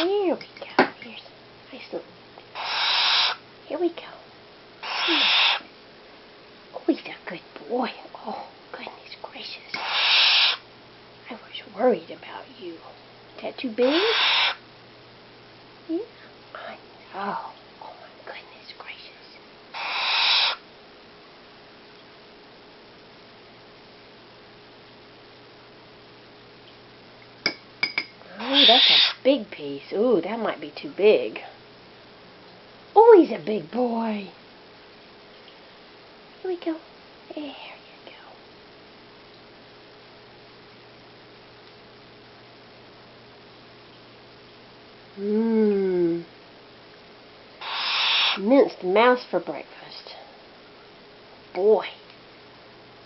Here we go. Here's a nice little... Here we go. Oh, he's a good boy. Oh, goodness gracious. I was worried about you. Is that too big? Yeah, I know. Oh, my goodness gracious. Oh, that's a big piece. Ooh, that might be too big. Oh, he's a big boy. Here we go. There you go. Mmm. Minced mouse for breakfast. Boy.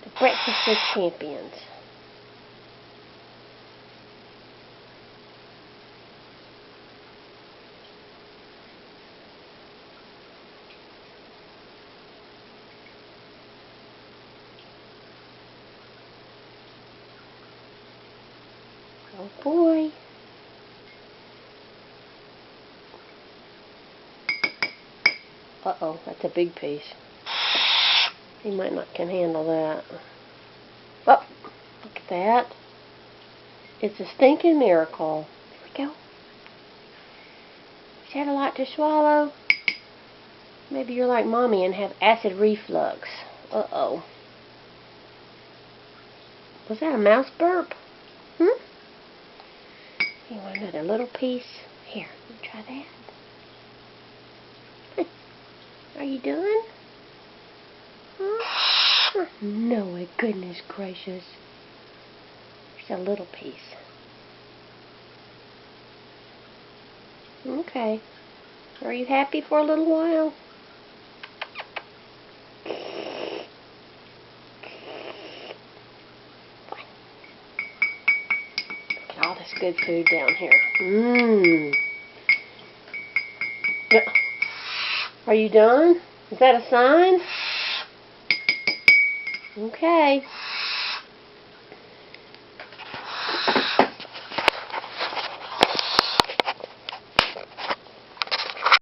The breakfast of champions. Oh boy. Uh-oh, that's a big piece. He might not can handle that. Oh, look at that. It's a stinking miracle. There we go. Is that a lot to swallow? Maybe you're like Mommy and have acid reflux. Uh-oh. Was that a mouse burp? You want another little piece? Here, you try that. Are you done? Huh? No, goodness gracious. There's a little piece. Okay. Are you happy for a little while? Look at all this good food down here. Are you done? Is that a sign? Okay.